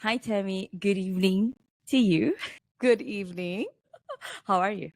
Hi, Tammy. Good evening to you. Good evening. How are you?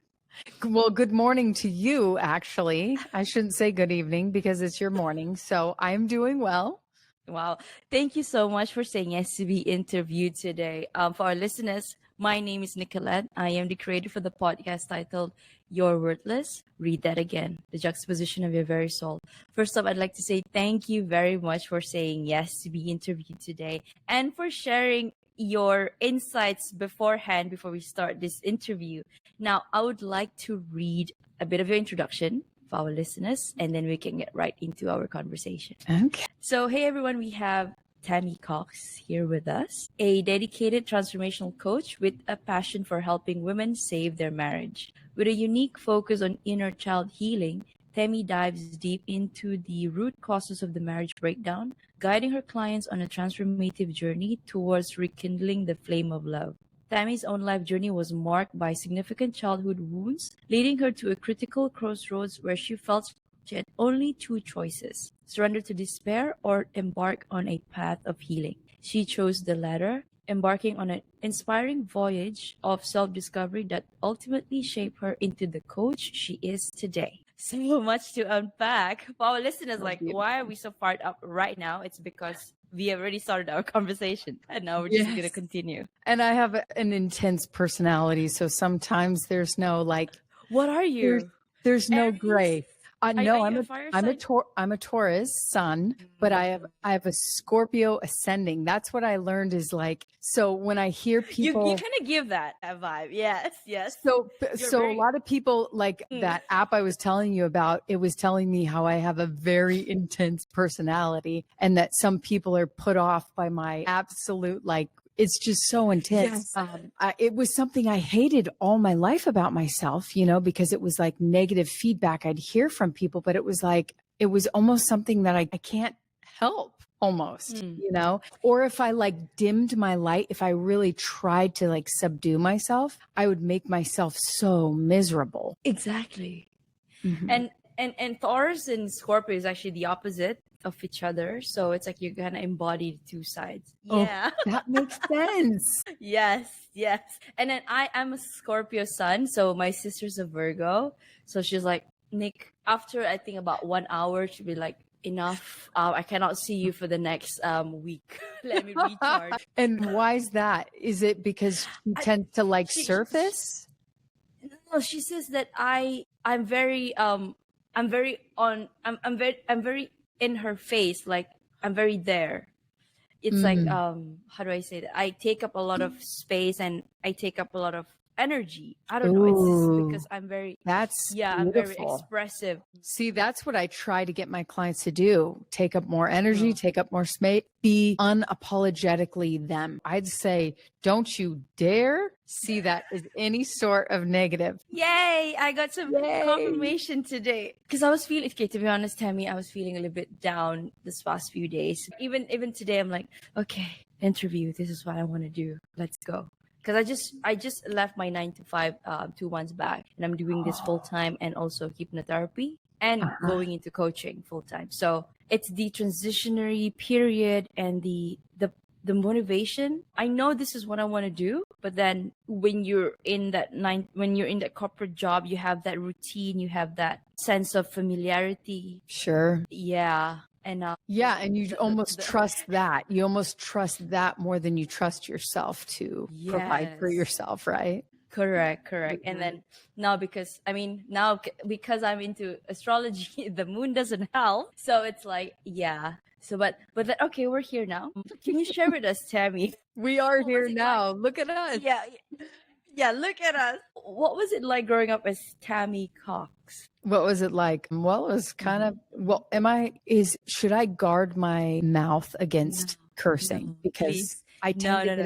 Well, good morning to you, actually. I shouldn't say good evening because it's your morning. So I'm doing well. Wow. Thank you so much for saying yes to be interviewed today. For our listeners, my name is Nicolette. I am the creator for the podcast titled You're Worthless. Read that again. The juxtaposition of your very soul. First off, I'd like to say thank you very much for saying yes to be interviewed today and for sharing your insights beforehand before we start this interview. Now, I would like to read a bit of your introduction for our listeners, and then we can get right into our conversation. Okay. So, hey everyone, we have Tammy Cox here with us, a dedicated transformational coach with a passion for helping women save their marriage. With a unique focus on inner child healing, Tammy dives deep into the root causes of the marriage breakdown, guiding her clients on a transformative journey towards rekindling the flame of love. Tammy's own life journey was marked by significant childhood wounds, leading her to a critical crossroads where she felt she had only two choices: surrender to despair or embark on a path of healing. She chose the latter, embarking on an inspiring voyage of self-discovery that ultimately shaped her into the coach she is today. So much to unpack. For our listeners, why are we so fired up right now? It's because we have already started our conversation and now we're just going to continue. And I have an intense personality. So sometimes there's no What are you? There's no Aries? gray. No, I'm a Taurus sun, but I have a Scorpio ascending. That's what I learned is so when I hear people, you kind of give that a vibe. Yes. So a lot of people that app I was telling you about, it was telling me how I have a very intense personality and that some people are put off by my absolute it's just so intense. Yes. It was something I hated all my life about myself, because it was negative feedback I'd hear from people, but it was almost something that I can't help almost, or if I dimmed my light, if I really tried to subdue myself, I would make myself so miserable. Exactly. Mm-hmm. And Taurus and Scorpio is actually the opposite of each other. So it's you're gonna embody the two sides. Yeah. Oh, that makes sense. Yes. And then I'm a Scorpio sun, so my sister's a Virgo. So she's like, Nick, after I think about 1 hour, she'll be like, enough. I cannot see you for the next week. Let me recharge. And why is that? Is it because she tends to surface? No, she says that I'm very in her face, I'm very there. It's how do I say that? I take up a lot of space and I take up a lot of energy. I don't know. It's just because I'm very I'm very expressive. See, that's what I try to get my clients to do. Take up more energy, take up more space, be unapologetically them. I'd say, don't you dare see that as any sort of negative. Yay! I got some confirmation today. Because I was feeling, to be honest, Tammy, I was feeling a little bit down this past few days. Even today, I'm like, okay, interview. This is what I want to do. Let's go. Because I just left my 9 to 5 2 months back, and I'm doing this full time and also hypnotherapy and going into coaching full time. So it's the transitionary period and the motivation. I know this is what I want to do, but then when you're in that corporate job, you have that routine, you have that sense of familiarity. Sure. Yeah. And and you almost trust that. You almost trust that more than you trust yourself to provide for yourself, right? Correct. Mm-hmm. And then now because I'm into astrology, the moon doesn't help. So it's So, but okay, we're here now. Can you share with us, Tammy? We are here now. Look at us. Yeah, look at us. What was it like growing up as Tammy Cox? What was it like? Well, it was kind of, should I guard my mouth against cursing? Because I tend to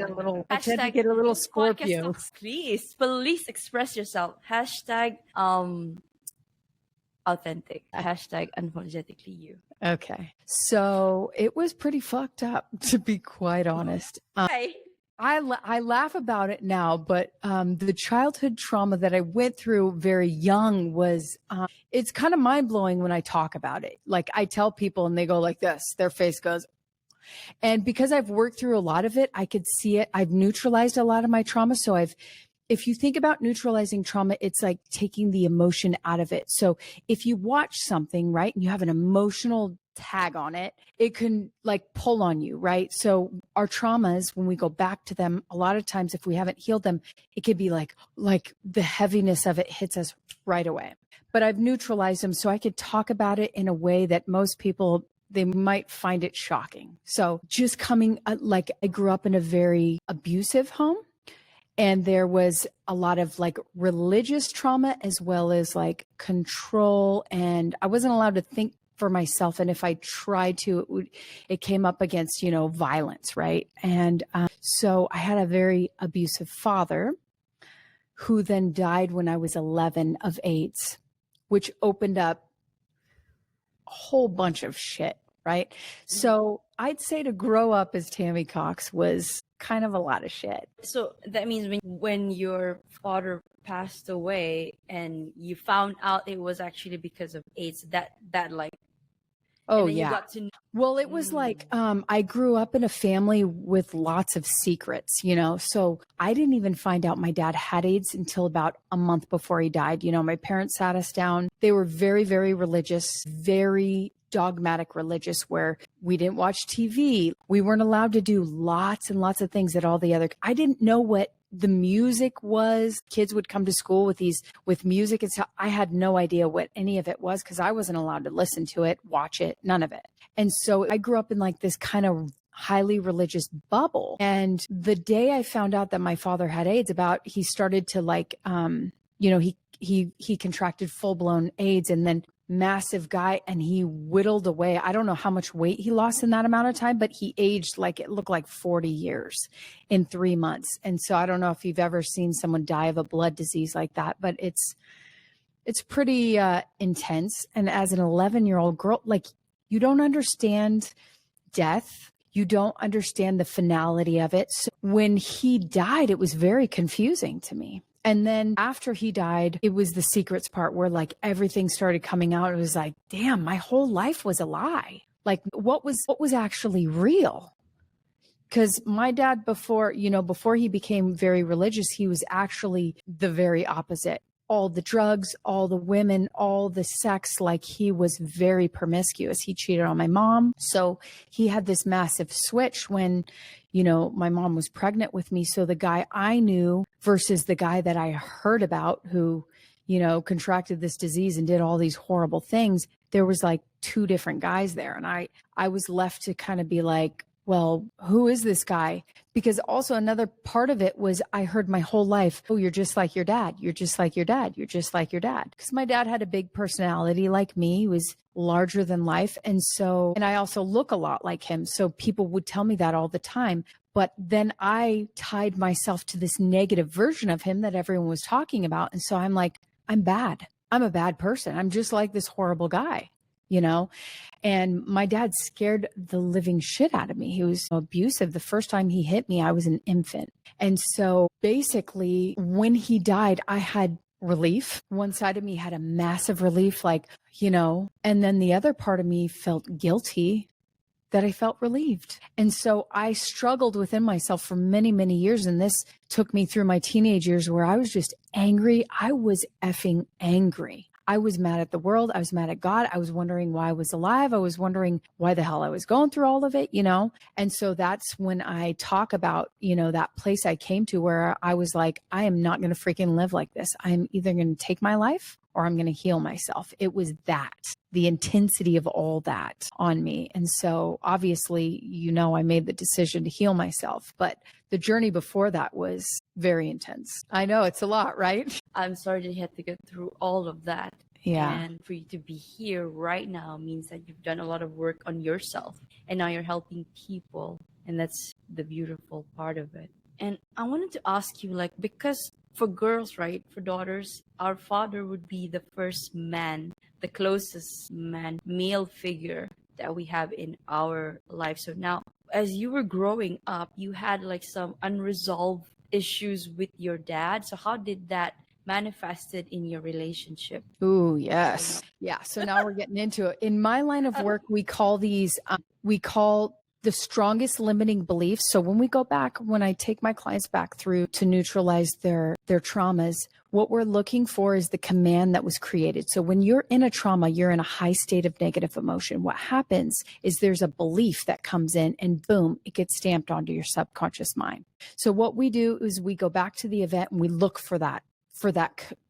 get a little Scorpio. Please express yourself. Hashtag authentic. Hashtag unapologetically you. Okay. So it was pretty fucked up, to be quite honest. I laugh about it now, but the childhood trauma that I went through very young was, it's kind of mind blowing when I talk about it. I tell people and they go like this, their face goes, And because I've worked through a lot of it, I could see it. I've neutralized a lot of my trauma. So if you think about neutralizing trauma, it's like taking the emotion out of it. So if you watch something, right, and you have an emotional tag on it, it can like pull on you, right? So our traumas, when we go back to them, a lot of times if we haven't healed them, it could be like the heaviness of it hits us right away. But I've neutralized them so I could talk about it in a way that most people, they might find it shocking. So just coming, like I grew up in a very abusive home. And there was a lot of like religious trauma as well as like control. And I wasn't allowed to think for myself. And if I tried to, it came up against, violence. Right. And so I had a very abusive father who then died when I was 11 of AIDS, which opened up a whole bunch of shit. Right. So I'd say to grow up as Tammy Cox was kind of a lot of shit. So that means when your father passed away and you found out it was actually because of AIDS, that like, oh yeah. You got to... Well, it was like I grew up in a family with lots of secrets, so I didn't even find out my dad had AIDS until about a month before he died. My parents sat us down. They were very, very religious, very dogmatic religious, where we didn't watch TV. We weren't allowed to do lots and lots of things that all the other, I didn't know what the music was. Kids would come to school with music and stuff. I had no idea what any of it was because I wasn't allowed to listen to it, watch it, none of it. And so I grew up in like this kind of highly religious bubble. And the day I found out that my father had AIDS, he started to like, he contracted full blown AIDS, and then massive guy, and he whittled away. I don't know how much weight he lost in that amount of time, but he aged like it looked like 40 years in 3 months. And so I don't know if you've ever seen someone die of a blood disease like that, but it's pretty intense. And as an 11-year-old girl, like you don't understand death. You don't understand the finality of it. So when he died, it was very confusing to me. And then after he died, it was the secrets part where like everything started coming out. It was like, damn, my whole life was a lie. Like what was actually real? Because my dad before he became very religious, he was actually the very opposite. All the drugs, all the women, all the sex, like he was very promiscuous. He cheated on my mom. So he had this massive switch when, my mom was pregnant with me. So the guy I knew versus the guy that I heard about who, contracted this disease and did all these horrible things, there was like two different guys there. And I was left to kind of be like, well, who is this guy? Because also another part of it was I heard my whole life, oh, you're just like your dad. You're just like your dad. You're just like your dad. Because my dad had a big personality like me. He was larger than life. And I also look a lot like him. So people would tell me that all the time. But then I tied myself to this negative version of him that everyone was talking about. And so I'm like, I'm bad. I'm a bad person. I'm just like this horrible guy. And my dad scared the living shit out of me. He was abusive. The first time he hit me, I was an infant. And so basically when he died, I had relief. One side of me had a massive relief, and then the other part of me felt guilty that I felt relieved. And so I struggled within myself for many, many years. And this took me through my teenage years where I was just angry. I was effing angry. I was mad at the world. I was mad at God. I was wondering why I was alive. I was wondering why the hell I was going through all of it, And so that's when I talk about, that place I came to where I was like, I am not going to freaking live like this. I'm either going to take my life or I'm going to heal myself. It was the intensity of all that on me. And so obviously, I made the decision to heal myself, but the journey before that was very intense. I know it's a lot, right? I'm sorry that you had to get through all of that. Yeah. And for you to be here right now means that you've done a lot of work on yourself and now you're helping people. And that's the beautiful part of it. And I wanted to ask you, because for girls, right, for daughters, our father would be the first man, the closest man, male figure that we have in our life. So now, as you were growing up, you had some unresolved issues with your dad. So how did that manifested in your relationship? Ooh, this. Yeah. So now we're getting into it. In my line of work, we call the strongest limiting beliefs. So when we go back, when I take my clients back through to neutralize their traumas, what we're looking for is the command that was created. So when you're in a trauma, you're in a high state of negative emotion. What happens is there's a belief that comes in and boom, it gets stamped onto your subconscious mind. So what we do is we go back to the event and we look for that.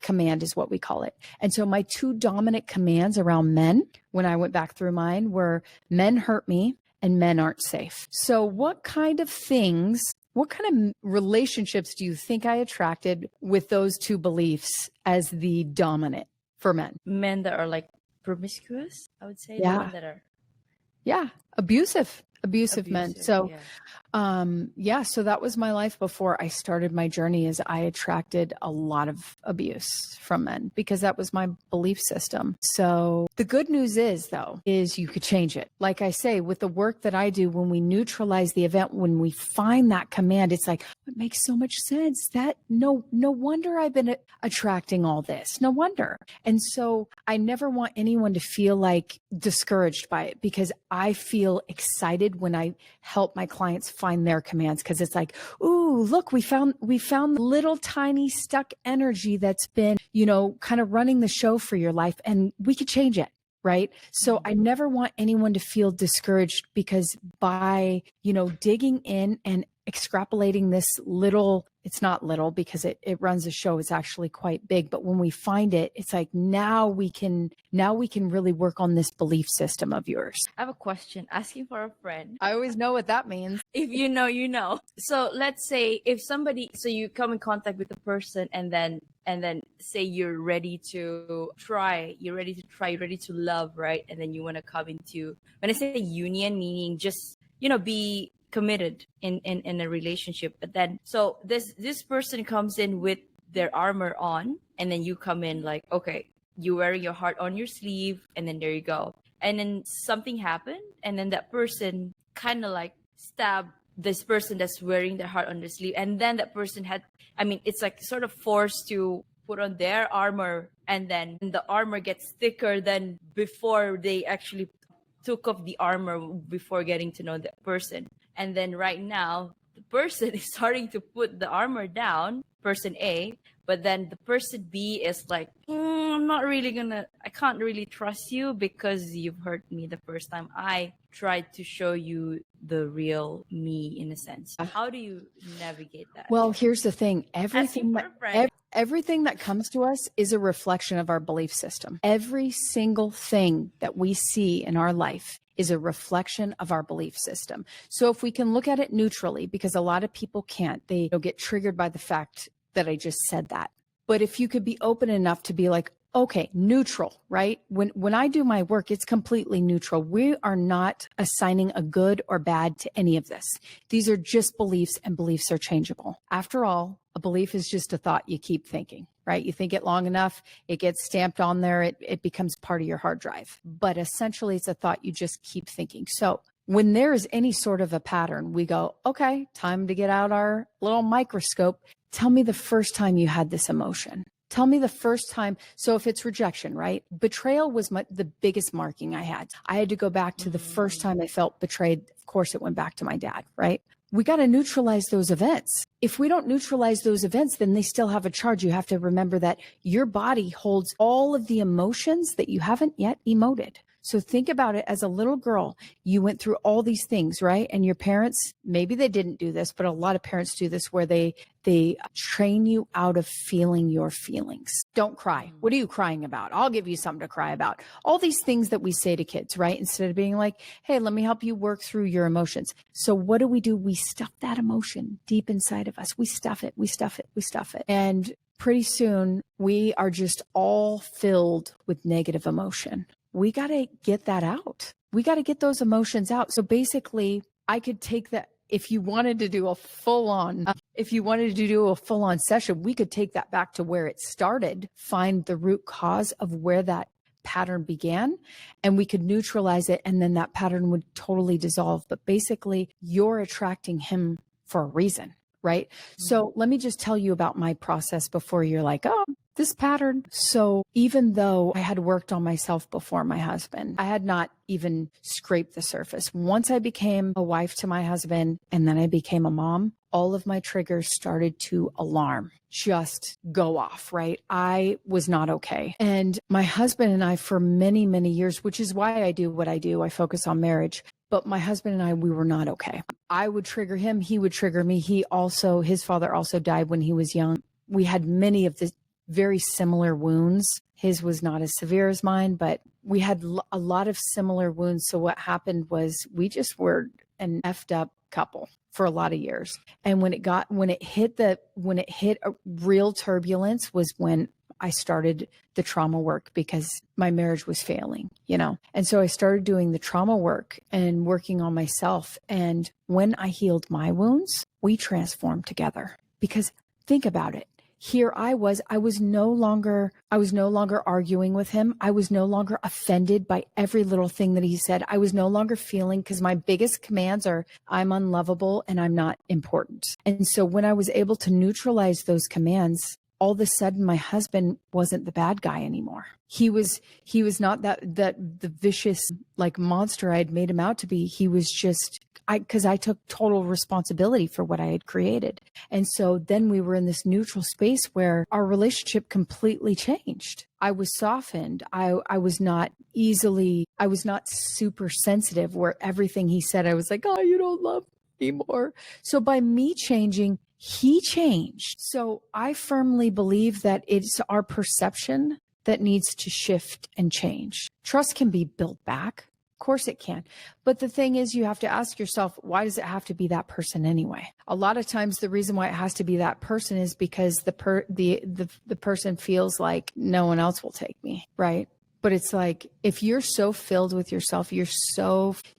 Command is what we call it. And so my two dominant commands around men, when I went back through mine, were men hurt me and men aren't safe. So what kind of relationships do you think I attracted with those two beliefs as the dominant for men? Men that are like promiscuous, I would say. Yeah. The ones that are abusive men. So yeah. So that was my life before I started my journey. Is I attracted a lot of abuse from men because that was my belief system. So the good news is you could change it. Like I say, with the work that I do, when we neutralize the event, when we find that command, it's like, it makes so much sense. That no wonder I've been attracting all this. No wonder. And so I never want anyone to feel like discouraged by it, because I feel excited when I help my clients find their commands, because it's like, ooh, look, we found little tiny stuck energy that's been, kind of running the show for your life, and we could change it. Right. So I never want anyone to feel discouraged, because by, digging in and extrapolating this little, it's not little because it runs the show. It's actually quite big. But when we find it, it's like, now we can really work on this belief system of yours. I have a question. Asking for a friend. I always know what that means. If you know, you know. So let's say so you come in contact with a person and then say you're ready to try, you're ready to love, right? And then you want to come into, when I say union, meaning just, be committed in a relationship. But then, so this person comes in with their armor on, and then you come in like, okay, you're wearing your heart on your sleeve, and then there you go. And then something happened, and then that person kind of like stabbed this person that's wearing their heart on their sleeve. And then that person it's like sort of forced to put on their armor, and then the armor gets thicker than before they actually took off the armor before getting to know that person. And then right now, the person is starting to put the armor down, person A, but then the person B is like, I can't really trust you because you've hurt me the first time. I tried to show you the real me, in a sense. How do you navigate that? Well, here's the thing. Everything that comes to us is a reflection of our belief system. Every single thing that we see in our life is a reflection of our belief system. So if we can look at it neutrally, because a lot of people can't, they get triggered by the fact that I just said that. But if you could be open enough to be like, okay, neutral, right? When I do my work, it's completely neutral. We are not assigning a good or bad to any of this. These are just beliefs, and beliefs are changeable. After all, a belief is just a thought you keep thinking, right? You think it long enough, it gets stamped on there, it becomes part of your hard drive. But essentially, it's a thought you just keep thinking. So when there is any sort of a pattern, we go, okay, time to get out our little microscope. Tell me the first time you had this emotion. Tell me the first time. So if it's rejection, right? Betrayal was the biggest marking I had. I had to go back to the first time I felt betrayed. Of course, it went back to my dad, right? We got to neutralize those events. If we don't neutralize those events, then they still have a charge. You have to remember that your body holds all of the emotions that you haven't yet emoted. So think about it as a little girl. You went through all these things, right? And your parents, maybe they didn't do this, but a lot of parents do this, where they train you out of feeling your feelings. Don't cry. What are you crying about? I'll give you something to cry about. All these things that we say to kids, right? Instead of being like, hey, let me help you work through your emotions. So what do? We stuff that emotion deep inside of us. We stuff it. And pretty soon we are just all filled with negative emotion. We got to get that out. We got to get those emotions out. So basically, I could take that. If you wanted to do a full-on session, we could take that back to where it started, find the root cause of where that pattern began, and we could neutralize it, and then that pattern would totally dissolve. But basically, you're attracting him for a reason, right? Mm-hmm. So let me just tell you about my process before you're like, oh, this pattern. So even though I had worked on myself before my husband, I had not even scraped the surface. Once I became a wife to my husband and then I became a mom, all of my triggers started to alarm, just go off, right? I was not okay. And my husband and I, for many, many years, which is why I do what I do, I focus on marriage. But my husband and I, we were not okay. I would trigger him. He would trigger me. His father also died when he was young. We had many of the very similar wounds. His was not as severe as mine, but we had a lot of similar wounds. So what happened was we just were an effed up couple for a lot of years. And when it hit a real turbulence was when I started the trauma work, because my marriage was failing, And so I started doing the trauma work and working on myself. And when I healed my wounds, we transformed together. Because think about it. Here I was no longer arguing with him. I was no longer offended by every little thing that he said. I was no longer feeling, because my biggest commands are, I'm unlovable and I'm not important. And so when I was able to neutralize those commands, all of a sudden my husband wasn't the bad guy anymore. He was not the vicious like monster I had made him out to be. He was just, because I took total responsibility for what I had created. And so then we were in this neutral space where our relationship completely changed. I was softened. I was not super sensitive, where everything he said, I was like, oh, you don't love me anymore. So by me changing, he changed. So I firmly believe that it's our perception that needs to shift and change. Trust can be built back. Of course it can. But the thing is, you have to ask yourself, why does it have to be that person anyway? A lot of times the reason why it has to be that person is because the person feels like no one else will take me, right? But it's like, if you're so filled with yourself, you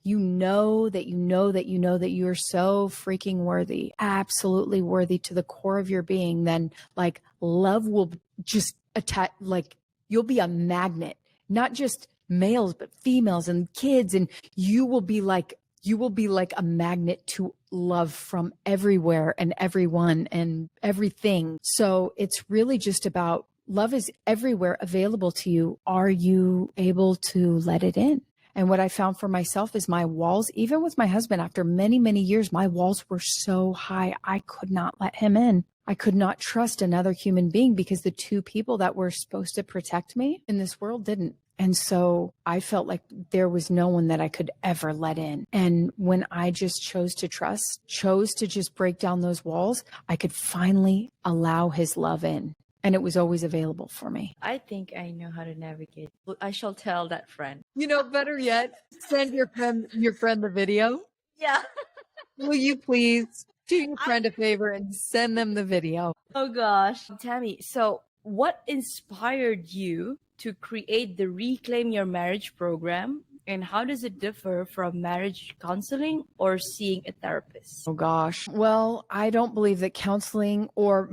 know that you're so freaking worthy, absolutely worthy to the core of your being, then like love will just attack, like you'll be a magnet, not just males, but females and kids. And you will be like a magnet to love from everywhere and everyone and everything. So it's really just about, love is everywhere available to you. Are you able to let it in? And what I found for myself is my walls, even with my husband, after many, many years, my walls were so high, I could not let him in. I could not trust another human being, because the two people that were supposed to protect me in this world didn't. And so I felt like there was no one that I could ever let in. And when I just chose to trust, chose to just break down those walls, I could finally allow his love in. And it was always available for me. I think I know how to navigate. I shall tell that friend. Better yet, send your friend the video. Yeah. Will you please do your friend a favor and send them the video? Oh gosh. Tammy, so what inspired you to create the Reclaim Your Marriage program? And how does it differ from marriage counseling or seeing a therapist? Oh gosh. Well, I don't believe that counseling, or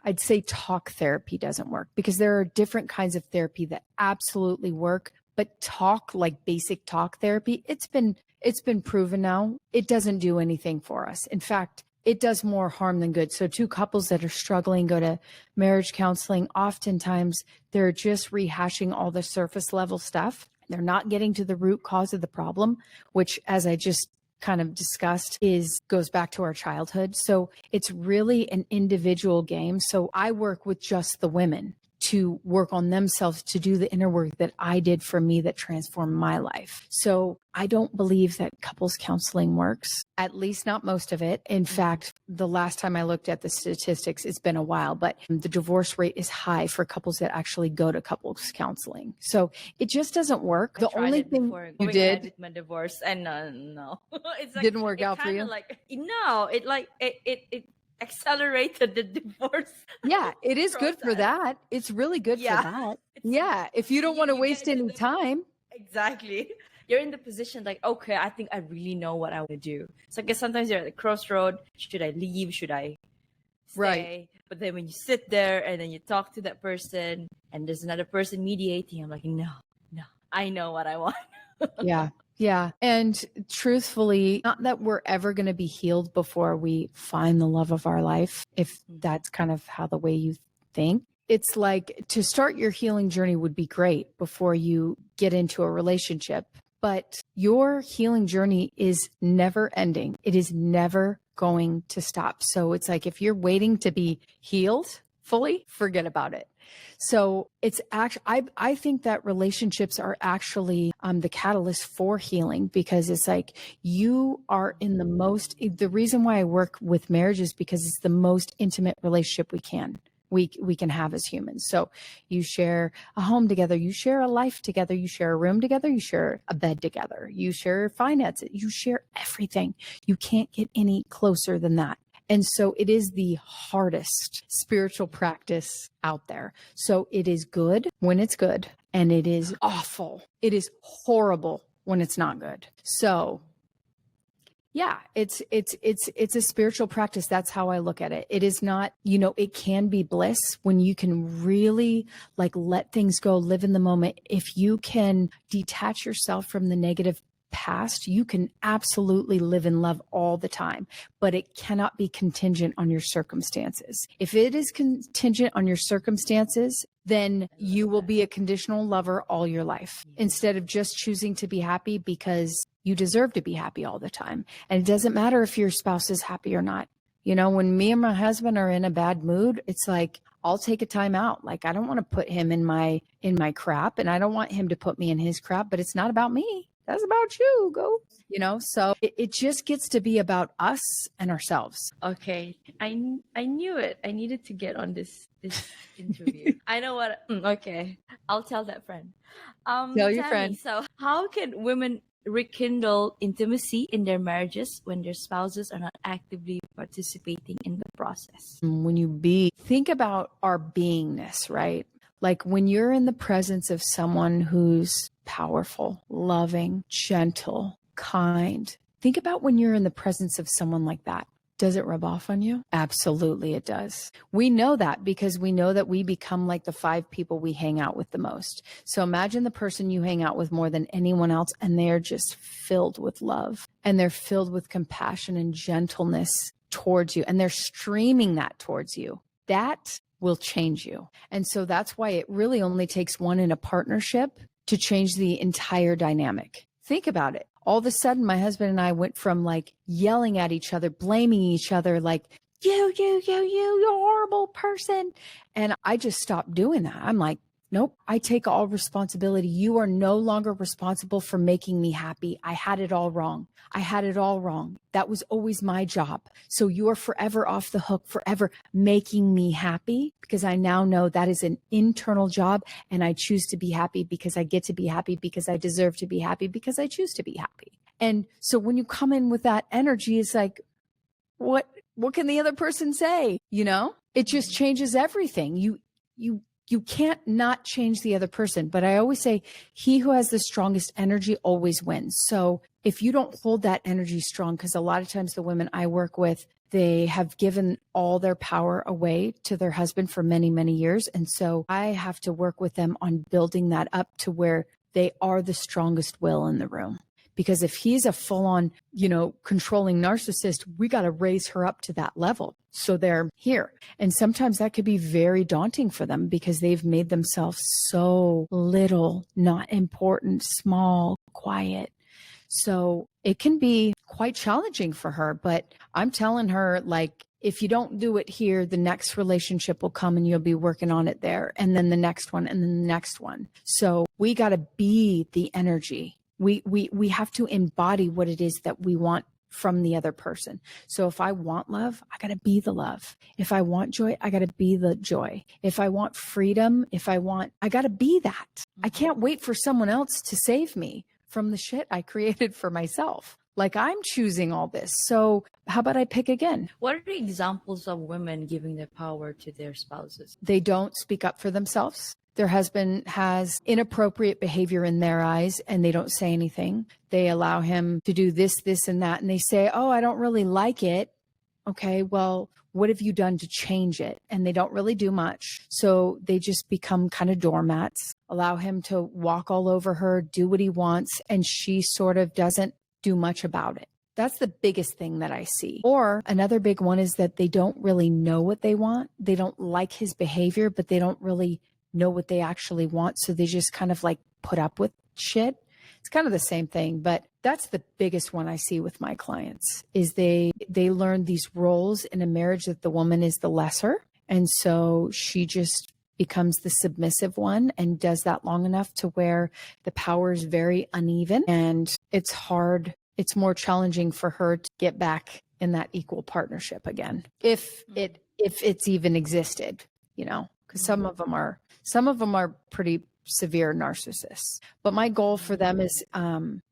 I'd say talk therapy, doesn't work, because there are different kinds of therapy that absolutely work. But like basic talk therapy, it's been proven now, it doesn't do anything for us. In fact, it does more harm than good. So two couples that are struggling go to marriage counseling. Oftentimes they're just rehashing all the surface level stuff. They're not getting to the root cause of the problem, which, as I just kind of discussed, goes back to our childhood. So it's really an individual game. So I work with just the women to work on themselves, to do the inner work that I did for me that transformed my life. So I don't believe that couples counseling works, at least not most of it. In fact, the last time I looked at the statistics, it's been a while, but the divorce rate is high for couples that actually go to couples counseling. So it just doesn't work. The only thing you did with my divorce, and no, it's like, didn't work out for you. Like, no, it accelerated the divorce. Yeah, it is good for that. It's really good for that. Yeah, if you don't want to waste any time. Exactly. You're in the position like, okay, I think I really know what I want to do. So I guess sometimes you're at the crossroad. Should I leave? Should I stay? Right. But then when you sit there and then you talk to that person and there's another person mediating, I'm like, no, I know what I want. Yeah. And truthfully, not that we're ever going to be healed before we find the love of our life, if that's kind of how the way you think. it's like to start your healing journey would be great before you get into a relationship, but your healing journey is never ending. It is never going to stop. So it's like if you're waiting to be healed fully, forget about it. So it's actually, I think that relationships are actually the catalyst for healing, because it's like you are in the reason why I work with marriage is because it's the most intimate relationship we can have as humans. So you share a home together, you share a life together, you share a room together, you share a bed together, you share finances, you share everything. You can't get any closer than that. And so it is the hardest spiritual practice out there. So it is good when it's good, and it is awful. It is horrible when it's not good. So yeah, it's a spiritual practice. That's how I look at it. It is not, it can be bliss when you can really like let things go, live in the moment. If you can detach yourself from the negative past, you can absolutely live in love all the time, but it cannot be contingent on your circumstances. If it is contingent on your circumstances, then you will be a conditional lover all your life instead of just choosing to be happy because you deserve to be happy all the time. And it doesn't matter if your spouse is happy or not. When me and my husband are in a bad mood, it's like, I'll take a time out. Like, I don't want to put him in my crap, and I don't want him to put me in his crap, but it's not about me. That's about you. Go, so it just gets to be about us and ourselves. Okay, I knew it. I needed to get on this interview. I know what. Okay, I'll tell that friend. Tell your Tammy, friend. so how can women rekindle intimacy in their marriages when their spouses are not actively participating in the process? When think about our beingness, right? Like when you're in the presence of someone who's powerful, loving, gentle, kind, think about when you're in the presence of someone like that. Does it rub off on you? Absolutely, it does. We know that because we know that we become like the 5 people we hang out with the most. So imagine the person you hang out with more than anyone else, and they're just filled with love, and they're filled with compassion and gentleness towards you, and they're streaming that towards you. That will change you. And so that's why it really only takes one in a partnership to change the entire dynamic. Think about it. All of a sudden, my husband and I went from like yelling at each other, blaming each other, like, you horrible person. And I just stopped doing that. I'm like, nope, I take all responsibility. You are no longer responsible for making me happy. I had it all wrong. That was always my job. So you are forever off the hook, forever making me happy, because I now know that is an internal job, and I choose to be happy because I get to be happy, because I deserve to be happy, because I choose to be happy. And so when you come in with that energy, it's like, what can the other person say? It just changes everything. You can't not change the other person. But I always say, he who has the strongest energy always wins. So if you don't hold that energy strong, because a lot of times the women I work with, they have given all their power away to their husband for many, many years. And so I have to work with them on building that up to where they are the strongest will in the room. Because if he's a full-on, controlling narcissist, we got to raise her up to that level. So they're here. And sometimes that could be very daunting for them because they've made themselves so little, not important, small, quiet. So it can be quite challenging for her. But I'm telling her, like, if you don't do it here, the next relationship will come and you'll be working on it there. And then the next one, and then the next one. So we got to be the energy. We have to embody what it is that we want from the other person. So if I want love, I got to be the love. If I want joy, I got to be the joy. If I want freedom, I got to be that. I can't wait for someone else to save me from the shit I created for myself. Like, I'm choosing all this. So how about I pick again? What are the examples of women giving their power to their spouses? They don't speak up for themselves. Their husband has inappropriate behavior in their eyes and they don't say anything. They allow him to do this, this, and that. And they say, oh, I don't really like it. Okay, well, what have you done to change it? And they don't really do much. So they just become kind of doormats, allow him to walk all over her, do what he wants. And she sort of doesn't do much about it. That's the biggest thing that I see. Or another big one is that they don't really know what they want. They don't like his behavior, but they don't really know what they actually want. So they just kind of like put up with shit. It's kind of the same thing, but that's the biggest one I see with my clients is they learn these roles in a marriage that the woman is the lesser. And so she just becomes the submissive one and does that long enough to where the power is very uneven and it's hard. It's more challenging for her to get back in that equal partnership again, if it's even existed, you know, because some of them are pretty severe narcissists. But my goal for them is,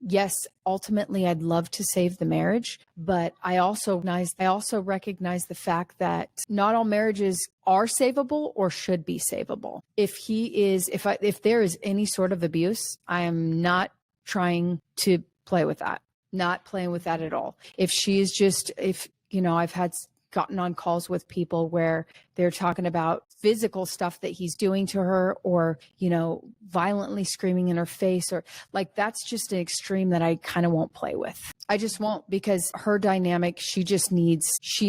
yes, ultimately I'd love to save the marriage, but I also recognize the fact that not all marriages are savable or should be savable. If there is any sort of abuse, I am not trying to play with that. Not playing with that at all. If I've gotten on calls with people where they're talking about physical stuff that he's doing to her or, violently screaming in her face or like, that's just an extreme that I kind of won't play with. I just won't because her dynamic, she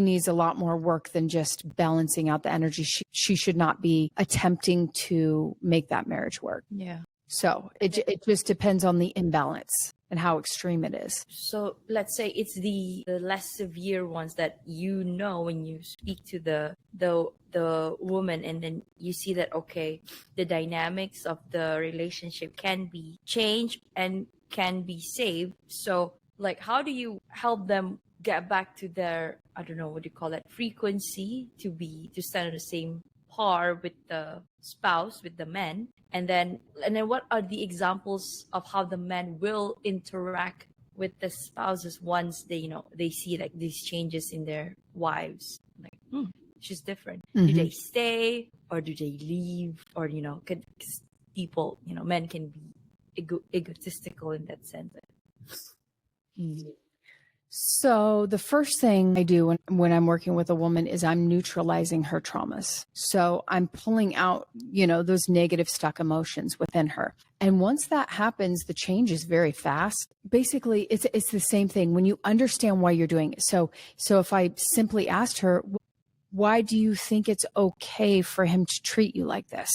needs a lot more work than just balancing out the energy. She should not be attempting to make that marriage work. Yeah. So it just depends on the imbalance and how extreme it is. So let's say it's the less severe ones that when you speak to the woman and then you see that, okay, the dynamics of the relationship can be changed and can be saved. So like, how do you help them get back to their, I don't know, what do you call that, frequency to stand on the same par with the spouse, with the men? And then what are the examples of how the men will interact with the spouses once they see like these changes in their wives? Like, she's different. Mm-hmm. Do they stay or do they leave? Or, cause people, men can be egotistical in that sense. Mm-hmm. So the first thing I do when I'm working with a woman is I'm neutralizing her traumas. So I'm pulling out, those negative stuck emotions within her. And once that happens, the change is very fast. Basically, it's the same thing when you understand why you're doing it. So if I simply asked her, why do you think it's okay for him to treat you like this?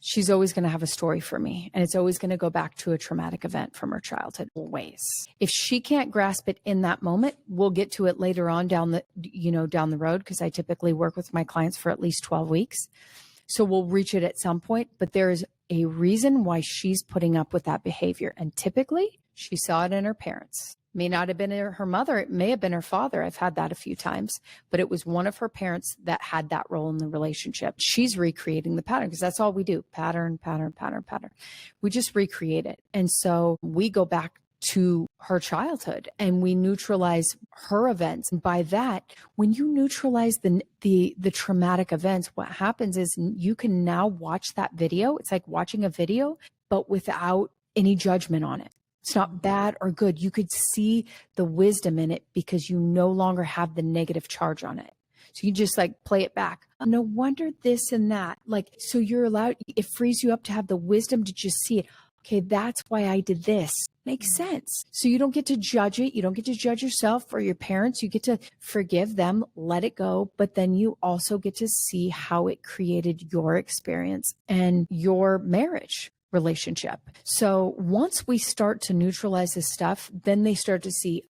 She's always going to have a story for me. And it's always going to go back to a traumatic event from her childhood, always. If she can't grasp it in that moment, we'll get to it later on down the road, because I typically work with my clients for at least 12 weeks. So we'll reach it at some point, but there is a reason why she's putting up with that behavior. And typically she saw it in her parents. May not have been her mother. It may have been her father. I've had that a few times, but it was one of her parents that had that role in the relationship. She's recreating the pattern because that's all we do. Pattern. We just recreate it. And so we go back to her childhood and we neutralize her events. And by that, when you neutralize the traumatic events, what happens is you can now watch that video. It's like watching a video, but without any judgment on it. It's not bad or good. You could see the wisdom in it because you no longer have the negative charge on it. So you just like play it back. No wonder this and that. Like, so you're allowed, it frees you up to have the wisdom to just see it. Okay, that's why I did this. Makes sense. So you don't get to judge it. You don't get to judge yourself or your parents. You get to forgive them, let it go. But then you also get to see how it created your experience and your marriage relationship. So once we start to neutralize this stuff, then they start to see,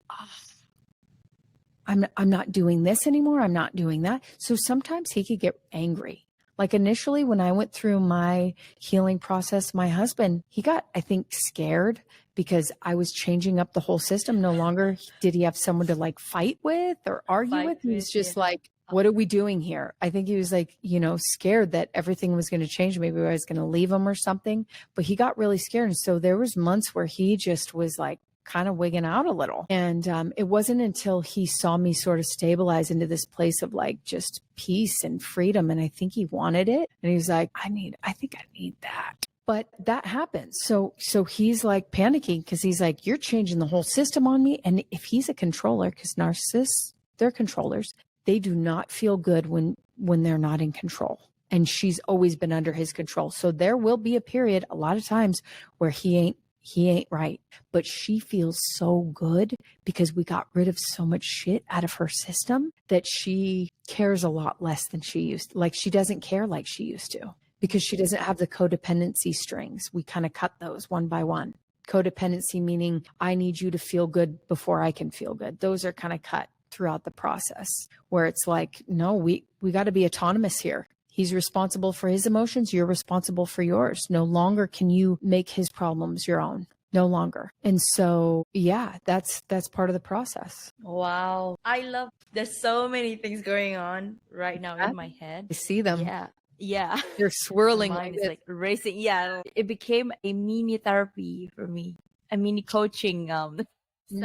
I'm not doing this anymore. I'm not doing that. So sometimes he could get angry. Like initially when I went through my healing process, my husband, he got, I think, scared because I was changing up the whole system. No longer did he have someone to like fight with or argue with. He was just like, what are we doing here? I think he was like, scared that everything was going to change. Maybe I was going to leave him or something, but he got really scared. And so there was months where he just was like kind of wigging out a little. And it wasn't until he saw me sort of stabilize into this place of like just peace and freedom. And I think he wanted it. And he was like, I think I need that. But that happens. So he's like panicking because he's like, you're changing the whole system on me. And if he's a controller, because narcissists, they're controllers, they do not feel good when they're not in control. And she's always been under his control. So there will be a period, a lot of times, where he ain't he ain't right. But she feels so good because we got rid of so much shit out of her system that she cares a lot less than she used to. Like, she doesn't care like she used to because she doesn't have the codependency strings. We kind of cut those one by one. Codependency meaning I need you to feel good before I can feel good. Those are kind of cut throughout the process, where it's like, no, we got to be autonomous here. He's responsible for his emotions. You're responsible for yours. No longer can you make his problems your own. No longer. And so, yeah, that's part of the process. Wow. I love, there's so many things going on right now in my head. I see them. Yeah. Yeah. They're swirling. Mine is like racing. Yeah. It became a mini therapy for me, a mini coaching session.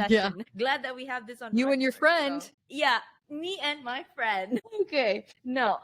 Yeah. Glad that we have this on You record, and your friend. so. Yeah. Me and my friend. Okay. No.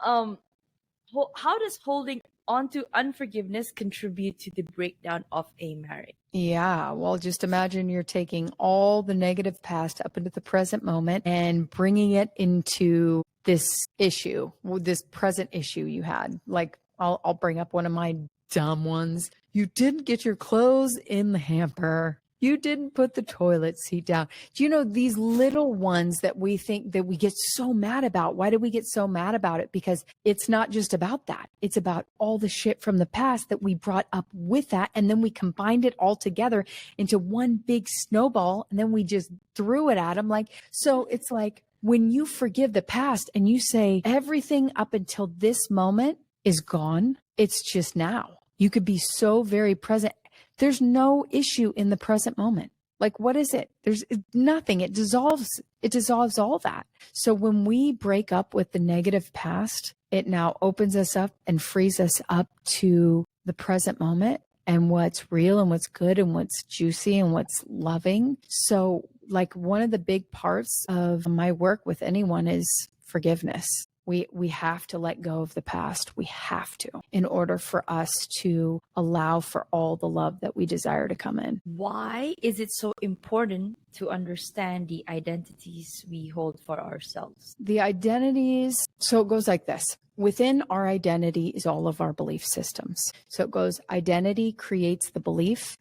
How does holding on to unforgiveness contribute to the breakdown of a marriage? Yeah, well, just imagine you're taking all the negative past up into the present moment and bringing it into this issue, this present issue you had. Like, I'll bring up one of my dumb ones. You didn't get your clothes in the hamper. You didn't put the toilet seat down. Do you know these little ones that we think that we get so mad about? Why do we get so mad about it? Because it's not just about that. It's about all the shit from the past that we brought up with that. And then we combined it all together into one big snowball. And then we just threw it at them. Like, so it's like when you forgive the past and you say everything up until this moment is gone, it's just now. You could be so very present. There's no issue in the present moment. Like, what is it? There's nothing. It dissolves all that. So when we break up with the negative past, it now opens us up and frees us up to the present moment and what's real and what's good and what's juicy and what's loving. So like one of the big parts of my work with anyone is forgiveness. We have to let go of the past. We have to, in order for us to allow for all the love that we desire to come in. Why is it so important to understand the identities we hold for ourselves? The identities, so it goes like this. Within our identity is all of our belief systems. So it goes, identity creates the belief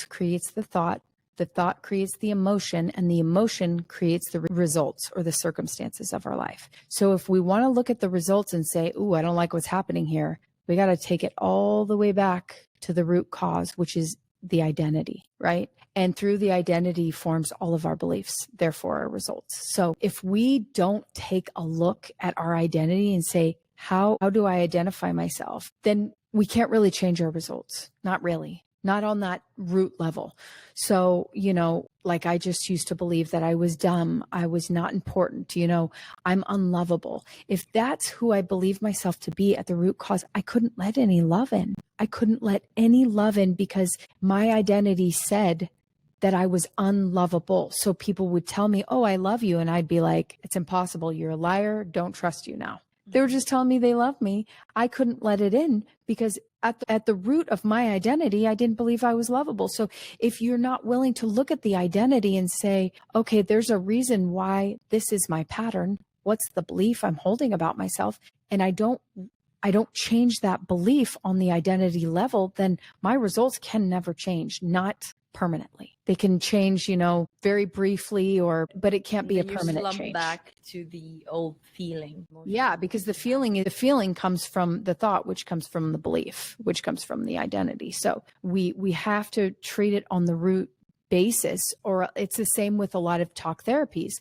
creates the thought creates the emotion, and the emotion creates the results or the circumstances of our life. So if we want to look at the results and say, ooh, I don't like what's happening here, we got to take it all the way back to the root cause, which is the identity, right? And through the identity forms all of our beliefs, therefore our results. So if we don't take a look at our identity and say, how do I identify myself? Then we can't really change our results. Not really. Not on that root level. So, like I just used to believe that I was dumb. I was not important. I'm unlovable. If that's who I believe myself to be at the root cause, I couldn't let any love in. I couldn't let any love in because my identity said that I was unlovable. So people would tell me, oh, I love you. And I'd be like, it's impossible. You're a liar. Don't trust you now. They were just telling me they love me. I couldn't let it in because at the root of my identity, I didn't believe I was lovable. So if you're not willing to look at the identity and say, okay, there's a reason why this is my pattern. What's the belief I'm holding about myself? And I don't change that belief on the identity level, then my results can never change, not permanently. They can change, very briefly but it can't be a permanent change. Back to the old feeling. Yeah, because the feeling comes from the thought, which comes from the belief, which comes from the identity. So we have to treat it on the root basis, or it's the same with a lot of talk therapies.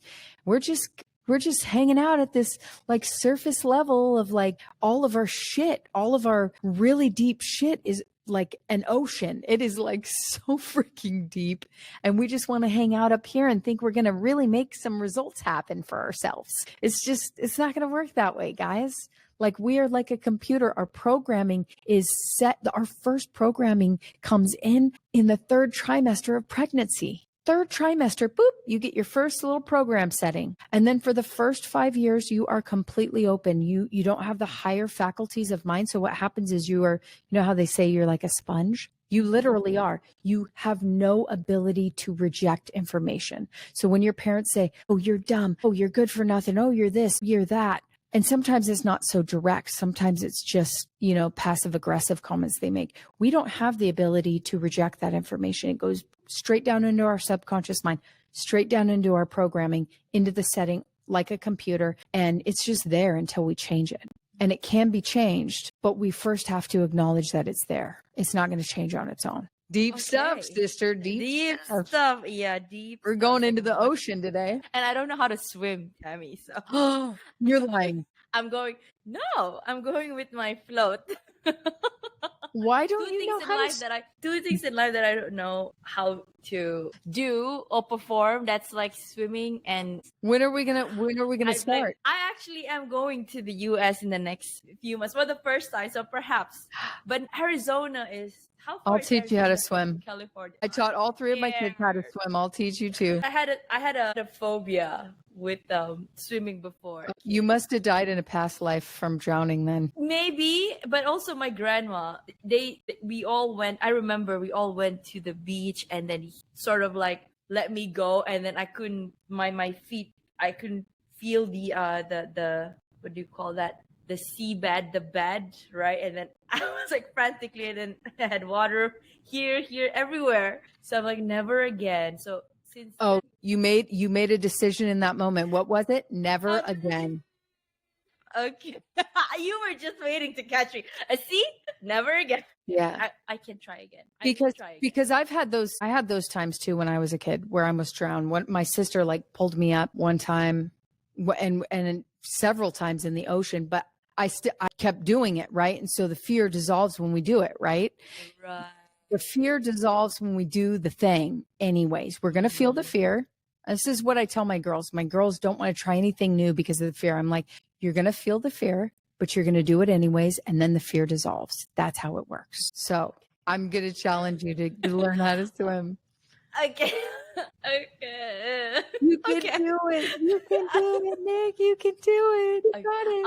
We're just hanging out at this like surface level of like all of our shit, all of our really deep shit is like an ocean. It is like so freaking deep. And we just want to hang out up here and think we're going to really make some results happen for ourselves. It's not going to work that way, guys. Like we are like a computer. Our programming is set. Our first programming comes in the third trimester of pregnancy. Third trimester, boop, you get your first little program setting. And then for the first 5 years, you are completely open. You don't have the higher faculties of mind. So what happens is you are, how they say you're like a sponge? You literally are. You have no ability to reject information. So when your parents say, oh, you're dumb. Oh, you're good for nothing. Oh, you're this, you're that. And sometimes it's not so direct. Sometimes it's just, passive aggressive comments they make. We don't have the ability to reject that information. It goes straight down into our subconscious mind, straight down into our programming, into the setting like a computer. And it's just there until we change it. And it can be changed, but we first have to acknowledge that it's there. It's not going to change on its own. Deep stuff, sister. Deep stuff. Yeah, deep. We're going into the ocean today. And I don't know how to swim, Tammy. So you're lying. I'm going with my float. Why don't you know how to... Two things in life that I don't know how to do or perform. That's like swimming and... When are we gonna start? Like, I actually am going to the US in the next few months for the first time, so perhaps. But Arizona is... How far? I'll teach you how to swim. California. I taught all three of my kids how to swim. I'll teach you too. I had a phobia with swimming before. You must have died in a past life from drowning then. Maybe, but also my grandma, we all went to the beach, and then he sort of like let me go, and then I couldn't my feet, I couldn't feel the what do you call that? The seabed, the bed, right? And then I was like frantically, and then I had water here, everywhere. So I'm like, never again. So since then, you made a decision in that moment. What was it? Never again. Okay. You were just waiting to catch me. See? Never again. Yeah. I can try again. Because I had those times too when I was a kid where I almost drowned. My sister like pulled me up one time and several times in the ocean, but I kept doing it, right? And so the fear dissolves when we do it, right? Right. The fear dissolves when we do the thing anyways. We're going to feel the fear. This is what I tell my girls. My girls don't want to try anything new because of the fear. I'm like, you're going to feel the fear, but you're going to do it anyways. And then the fear dissolves. That's how it works. So I'm going to challenge you to learn how to swim. Okay. Okay. You can do it. You can do it, Nick. You can do it. You got it.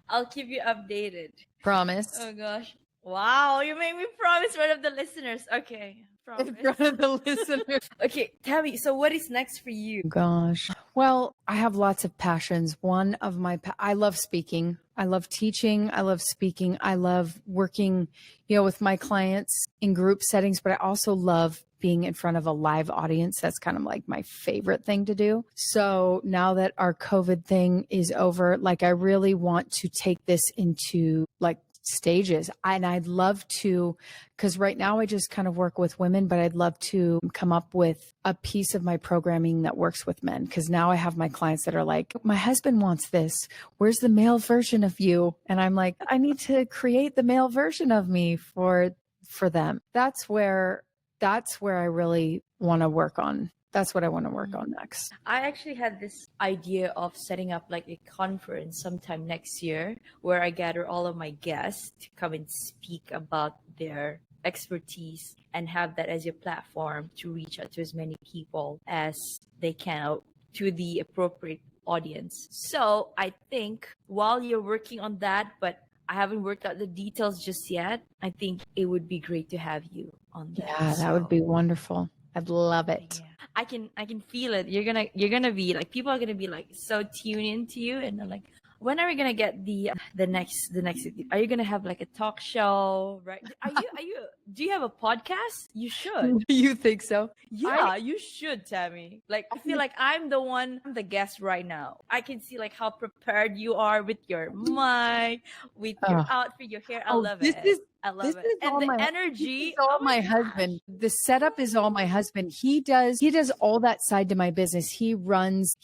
I'll keep you updated. Promise. Oh gosh. Wow, you made me promise in front of the listeners. Okay. Promise. In front of the listeners. Okay, Tammy, so what is next for you? Gosh. Well, I have lots of passions. One of I love speaking. I love teaching. I love speaking. I love working, with my clients in group settings, but I also love being in front of a live audience. That's kind of like my favorite thing to do. So now that our COVID thing is over, like I really want to take this into like stages. And I'd love to, because right now I just kind of work with women, but I'd love to come up with a piece of my programming that works with men. Because now I have my clients that are like, my husband wants this. Where's the male version of you? And I'm like, I need to create the male version of me for them. That's where I really want to work on. That's what I want to work on next. I actually had this idea of setting up like a conference sometime next year where I gather all of my guests to come and speak about their expertise and have that as your platform to reach out to as many people as they can, to the appropriate audience. So I think while you're working on that, but I haven't worked out the details just yet, I think it would be great to have you on that. Yeah, that would be wonderful. I'd love it. Yeah. I can feel it. You're gonna be like, people are gonna be like so tuned into you, and they're like, when are we gonna get the next? Are you gonna have like a talk show? Right? Do you have a podcast? You should. You think so? Yeah, you should, Tammy. Like, I feel like I'm the guest right now. I can see like how prepared you are with your mic, with your outfit, your hair. I love it. I love it. And the energy. This is all my husband. The setup is all my husband. He does all that side to my business. He runs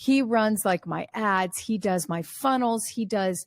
like my ads. He does my funnels. He does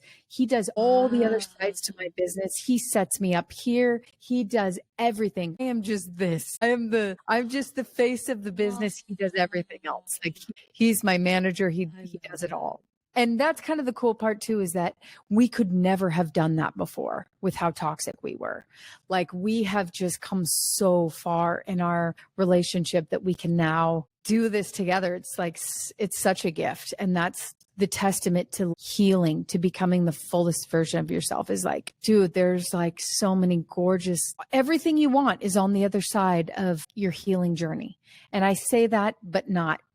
all the other sides to my business. He sets me up here. He does everything. I am just this. I'm just the face of the business. He does everything else. Like he's my manager. He does it all. And that's kind of the cool part too, is that we could never have done that before with how toxic we were. Like we have just come so far in our relationship that we can now do this together. It's like, it's such a gift. And that's the testament to healing, to becoming the fullest version of yourself is like, dude, there's like so many gorgeous, everything you want is on the other side of your healing journey. And I say that, but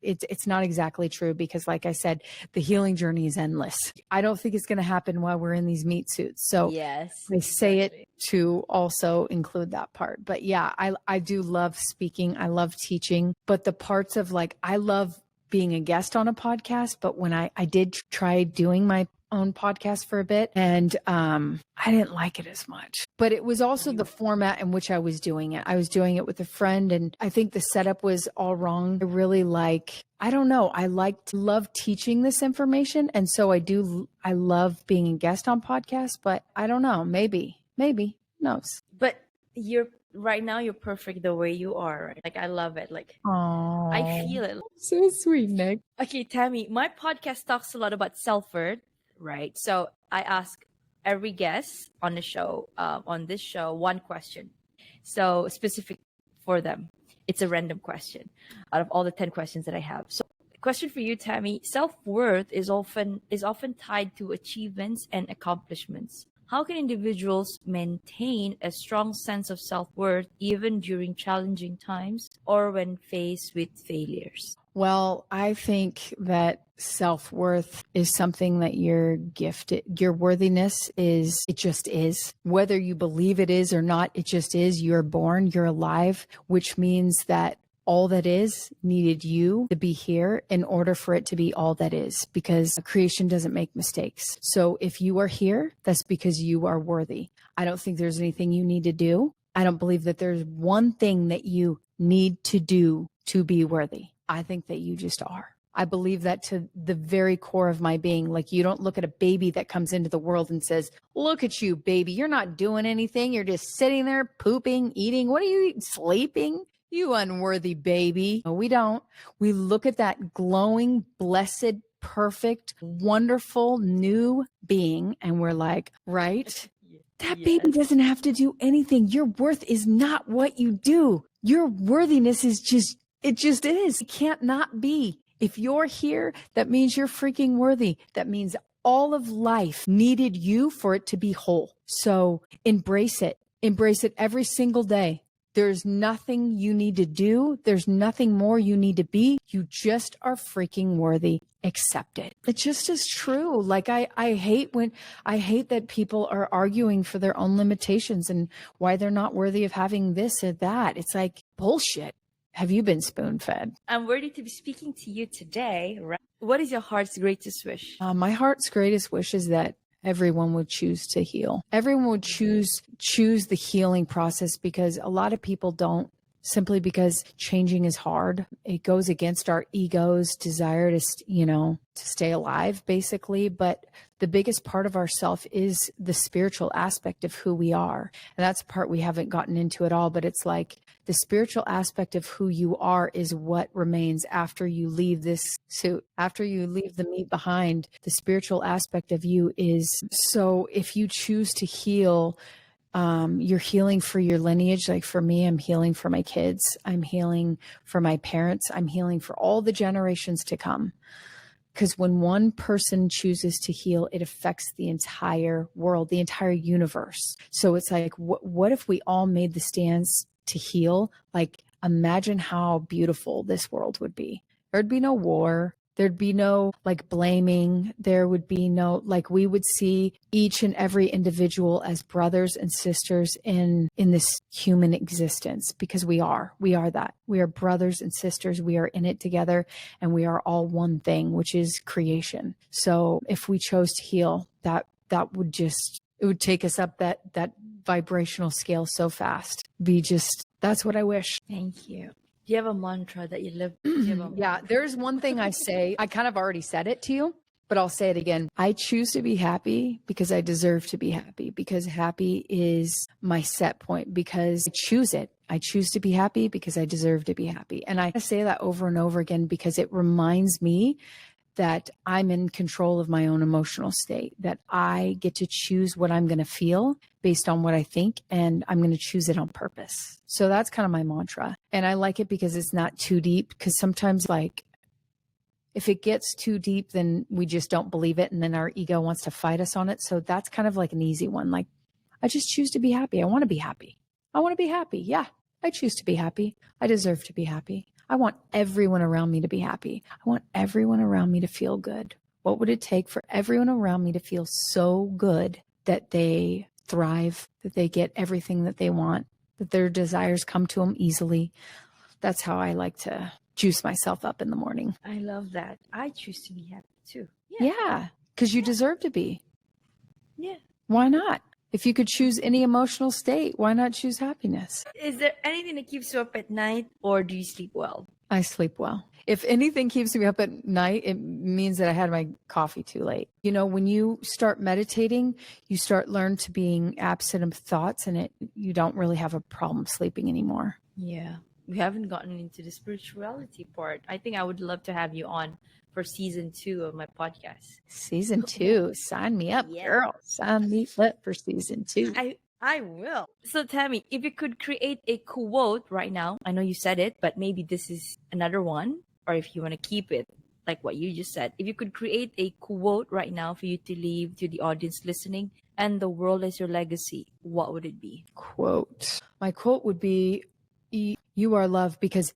it's not exactly true because like I said, the healing journey is endless. I don't think it's going to happen while we're in these meat suits. So yes, I say it to also include that part. But yeah, I do love speaking. I love teaching, but the parts of like, I love being a guest on a podcast. But when I did try doing my own podcast for a bit and I didn't like it as much, but it was also the format in which I was doing it. I was doing it with a friend and I think the setup was all wrong. I really I don't know. Love teaching this information. And so I love being a guest on podcasts, but I don't know, maybe, who knows? but right now you're perfect the way you are, right? Like I love it. Like Oh, I feel it. so sweet, Nick. Okay, Tammy, my podcast talks a lot about self-worth, right? So I ask every guest on the show, on this show, one question. So specific for them. It's a random question out of all the 10 questions that I have. So question for you, Tammy. Self-worth is often tied to achievements and accomplishments. How can individuals maintain a strong sense of self-worth even during challenging times or when faced with failures? Well, I think that self-worth is something that you're gifted. Your worthiness it just is. Whether you believe it is or not, it just is. You're born, you're alive, which means that all that is needed you to be here in order for it to be all that is, because creation doesn't make mistakes. So if you are here, that's because you are worthy. I don't think there's anything you need to do. I don't believe that there's one thing that you need to do to be worthy. I think that you just are. I believe that to the very core of my being. Like, you don't look at a baby that comes into the world and says, look at you, baby. You're not doing anything. You're just sitting there pooping, eating. What are you eating? Sleeping? You unworthy baby. No, we don't. We look at that glowing, blessed, perfect, wonderful new being and we're like, right? That baby doesn't have to do anything. Your worth is not what you do. Your worthiness is just, it just is. It can't not be. If you're here, that means you're freaking worthy. That means all of life needed you for it to be whole. So embrace it. Embrace it every single day. There's nothing you need to do. There's nothing more you need to be. You just are freaking worthy. Accept it. It just is true. Like I hate that people are arguing for their own limitations and why they're not worthy of having this or that. It's like bullshit. Have you been spoon-fed? I'm worthy to be speaking to you today. What is your heart's greatest wish? My heart's greatest wish is that everyone would choose to heal. Everyone would choose the healing process, because a lot of people don't, simply because changing is hard. It goes against our ego's desire to, to stay alive, basically. But the biggest part of ourself is the spiritual aspect of who we are. And that's the part we haven't gotten into at all. But it's like the spiritual aspect of who you are is what remains after you leave this suit, after you leave the meat behind. The spiritual aspect of you is, so if you choose to heal, you're healing for your lineage. Like for me, I'm healing for my kids. I'm healing for my parents. I'm healing for all the generations to come. Because when one person chooses to heal, it affects the entire world, the entire universe. So it's like, what if we all made the stance to heal? Like, imagine how beautiful this world would be. There'd be no war. There'd be no like blaming. There would be no, like, we would see each and every individual as brothers and sisters in this human existence, because we are that. We are brothers and sisters. We are in it together, and we are all one thing, which is creation. So if we chose to heal, that would just, it would take us up that vibrational scale so fast. That's what I wish. Thank you. Do you have a mantra that you live? Yeah, there's one thing I say. I kind of already said it to you, but I'll say it again. I choose to be happy because I deserve to be happy, because happy is my set point, because I choose it. I choose to be happy because I deserve to be happy. And I say that over and over again because it reminds me that I'm in control of my own emotional state, that I get to choose what I'm going to feel based on what I think, and I'm going to choose it on purpose. So that's kind of my mantra. And I like it because it's not too deep, because sometimes, like, if it gets too deep, then we just don't believe it. And then our ego wants to fight us on it. So that's kind of like an easy one. Like, I just choose to be happy. I want to be happy. I want to be happy. Yeah, I choose to be happy. I deserve to be happy. I want everyone around me to be happy. I want everyone around me to feel good. What would it take for everyone around me to feel so good that they thrive, that they get everything that they want, that their desires come to them easily? That's how I like to juice myself up in the morning. I love that. I choose to be happy too. Yeah, because you deserve to be. Yeah. Why not? If you could choose any emotional state, why not choose happiness? Is there anything that keeps you up at night, or do you sleep well? I sleep well. If anything keeps me up at night, it means that I had my coffee too late. You know, when you start meditating, you start learn to being absent of thoughts, and you don't really have a problem sleeping anymore. Yeah. We haven't gotten into the spirituality part. I think I would love to have you on for season 2 of my podcast. Season 2, sign me up, girl. Sign me up for season 2. I will. So Tammy, if you could create a quote right now, I know you said it, but maybe this is another one, or if you want to keep it like what you just said. If you could create a quote right now for you to leave to the audience listening and the world as your legacy, what would it be? Quote. My quote would be, you are love, because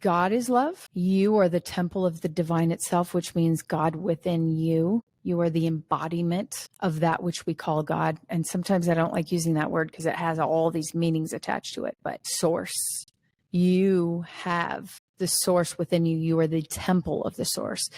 God is love. You are the temple of the divine itself, which means God within you. You are the embodiment of that which we call God. And sometimes I don't like using that word because it has all these meanings attached to it, but source. You have the source within you. You are the temple of the source.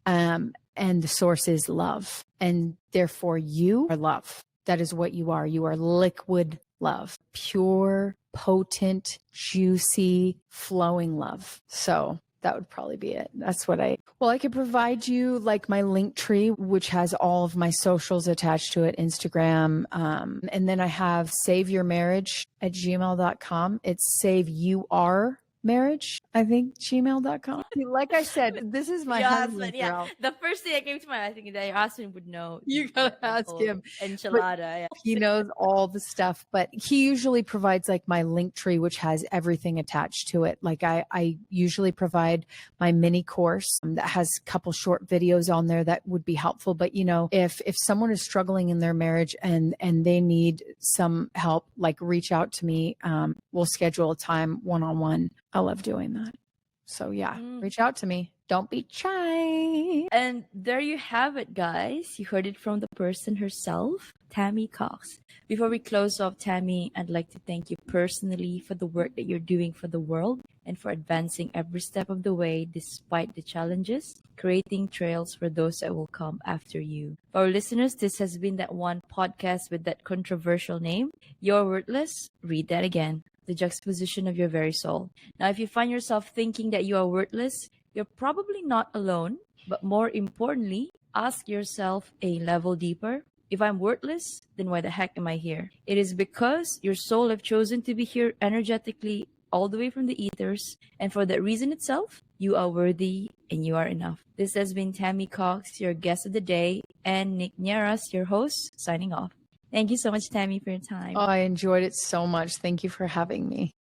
And the source is love. And therefore you are love. That is what you are. You are liquid love, pure, potent, juicy, flowing love. So that would probably be it. That's what I could provide you like my link tree, which has all of my socials attached to it, Instagram. And then I have saveyourmarriage@gmail.com. It's saveyourmarriage, I think, gmail.com. Like I said, this is my husband. Yeah. The first thing that came to mind, I think that your husband would know. You gotta ask him. Enchilada. Yeah. He knows all the stuff, but he usually provides like my link tree, which has everything attached to it. Like I usually provide my mini course that has a couple short videos on there that would be helpful. But you know, if someone is struggling in their marriage and they need some help, like reach out to me. We'll schedule a time one-on-one. I love doing that. So yeah, reach out to me. Don't be shy. And there you have it, guys. You heard it from the person herself, Tammy Cox. Before we close off, Tammy, I'd like to thank you personally for the work that you're doing for the world and for advancing every step of the way despite the challenges, creating trails for those that will come after you. For our listeners, this has been that one podcast with that controversial name, You're Worthless. Read that again. The juxtaposition of your very soul. Now, if you find yourself thinking that you are worthless, you're probably not alone. But more importantly, ask yourself a level deeper. If I'm worthless, then why the heck am I here? It is because your soul have chosen to be here energetically all the way from the ethers. And for that reason itself, you are worthy and you are enough. This has been Tammy Cox, your guest of the day, and Nierras, your host, signing off. Thank you so much, Tammy, for your time. Oh, I enjoyed it so much. Thank you for having me.